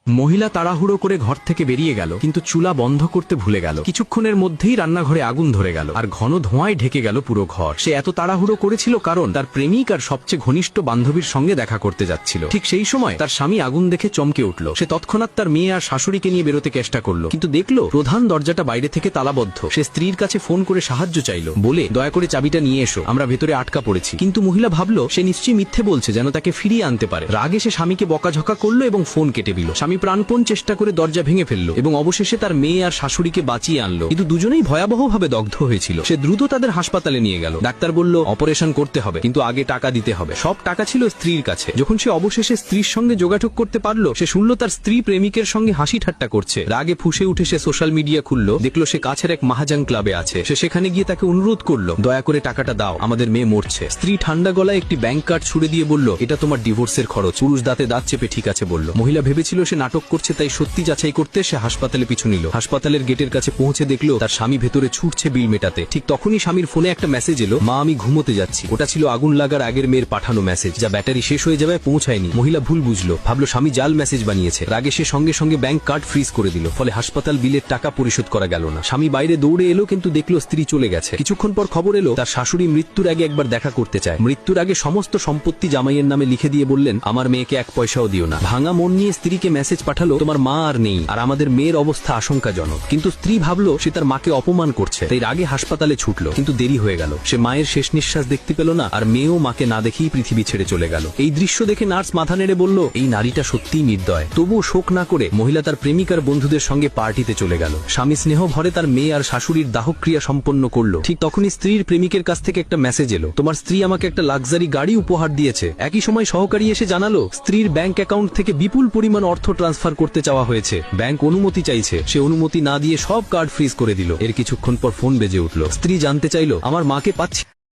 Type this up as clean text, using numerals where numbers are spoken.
মহিলা তাড়াহুড়ো করে ঘর থেকে বেরিয়ে গেল, কিন্তু চুলা বন্ধ করতে ভুলে গেল। কিছুক্ষণের মধ্যেই রান্নাঘরে আগুন ধরে গেল আর ঘন ধোঁয়ায় ঢেকে গেল পুরো ঘর। সে এত তাড়াহুড়ো করেছিল কারণ তার প্রেমিক আর সবচেয়ে ঘনিষ্ঠ বান্ধবীর সঙ্গে দেখা করতে যাচ্ছিল। ঠিক সেই সময় তার স্বামী আগুন দেখে চমকে উঠল। সে তৎক্ষণাৎ তার মেয়ে আর শাশুড়িকে নিয়ে বেরোতে চেষ্টা করলো, কিন্তু দেখলো প্রধান দরজাটা বাইরে থেকে তালাবদ্ধ। সে স্ত্রীর কাছে ফোন করে সাহায্য চাইল, বলে দয়া করে চাবিটা নিয়ে এসো, আমরা ভেতরে আটকা পড়েছি। কিন্তু মহিলা ভাবলো সে নিশ্চয়ই মিথ্যে বলছে, যেন তাকে ফিরিয়ে আনতে পারে। রাগে সে স্বামীকে বকাঝকা করলো এবং ফোন কেটে দিল। স্বামী প্রাণপণ চেষ্টা করে দরজা ভেঙে ফেললো এবং অবশেষে তার মেয়ে আর শাশুড়িকে বাঁচিয়ে আনলো, কিন্তু দুজনেই ভয়াবহভাবে দগ্ধ হয়েছিল। সে দ্রুত তাদের হাসপাতালে নিয়ে গেল। ডাক্তার বলল অপারেশন করতে হবে, কিন্তু আগে টাকা দিতে হবে। সব টাকা ছিল স্ত্রীর কাছে। যখন সে অবশেষে স্ত্রীর সঙ্গে যোগাযোগ করতে পারলো, সে শুনল তার স্ত্রী প্রেমিকের সঙ্গে হাসি ঠাট্টা করছে। রাগে ফুঁসে উঠে সে সোশ্যাল মিডিয়া খুললো, দেখলো সে কাছের এক মাহাজান ক্লাবে আছে। সে সেখানে গিয়ে তাকে অনুরোধ করলো, দয়া করে টাকাটা দাও, আমাদের মেয়ে মরছে। স্ত্রী ঠান্ডা গলায় একটি ব্যাংক কার্ড ছুড়ে দিয়ে বলল, এটা তোমার ডিভোর্সের খরচ। পুরুষ দাঁতে দাঁত চেপে ঠিক আছে বলল। মহিলা ভেবেছিল সে নাটক করছে, তাই সত্যি যাচাই করতে সে হাসপাতালে পিছু নিল। হাসপাতালের গেটের কাছে পৌঁছে দেখলো তার স্বামী ভেতরে ছুটছে বিল মেটাতে। ঠিক তখনই স্বামীর ফোনে একটা মেসেজ এলো, মা আমি ঘুমোতে যাচ্ছি। ওটা ছিল আগুন লাগার আগের মেয়ের পাঠানো মেসেজ, যা ব্যাটারি শেষ হয়ে যাবে পৌঁছায়নি। মহিলা ভুল বুঝলো, ভাবলো স্বামী জাল মেসেজ বানিয়েছে। রাগে সে সঙ্গে সঙ্গে ব্যাংক কার্ড ফ্রিজ করে দিল। ফলে হাসপাতাল বিলের টাকা পরিশোধ করা গেল না। স্বামী বাইরে দৌড়ে এলো, কিন্তু দেখলো স্ত্রী চলে গেছে। কিছুক্ষণ পর খবর এলো তার শাশুড়ি মৃত্যুর আগে একবার দেখা করতে চায়। মৃত্যুর আগে সমস্ত সম্পত্তি জামাইয়ের নামে লিখে দিয়ে বললেন, আমার মেয়েকে এক পয়সাও দিও না। ভাঙা মন নিয়ে স্ত্রীকে মেসেজ পাঠালো, তোমার মা আর নেই, আর আমাদের মেয়ের অবস্থা আশঙ্কাজনক। কিন্তু স্ত্রী ভাবলো সে তার মাকে অপমান করছে, তাই রাগে হাসপাতালে ছুটলো, কিন্তু দেরি হয়ে গেল। সে মায়ের শেষ নিঃশ্বাস দেখতে পেল না, আর মেয়েও মাকে না দেখেই পৃথিবী ছেড়ে চলে গেল। এই দৃশ্য দেখে নার্স মাথা নেড়ে বলল, এই নারীটা সত্যিই নির্দয়। তবুও শোক না করে মহিলা তার প্রেমিকার বন্ধুদের সঙ্গে পার্টিতে চলে গেল। স্বামী স্নেহ ভরে তার মেয়ে আর শাশুড়ির দাহক্রিয়া সম্পন্ন করলো। ঠিক তখনই স্ত্রীর প্রেমিকের কাছ থেকে একটা মেসেজ এলো, তোমার স্ত্রী আমাকে একটা লাক্সারি গাড়ি উপহার দিয়েছে। একই সময় সহকারী এসে জানালো স্ত্রীর ব্যাংক অ্যাকাউন্ট থেকে বিপুল পরিমাণ অর্থ ট্রান্সফার করতে চাওয়া হয়েছে। ব্যাংক অনুমতি চাইছে। সে অনুমতি না দিয়ে সব কার্ড ফ্রিজ করে দিল। এর কিছুক্ষণ পর ফোন বেজে উঠল। স্ত্রী জানতে চাইল, আমার মাকে পাচ্ছি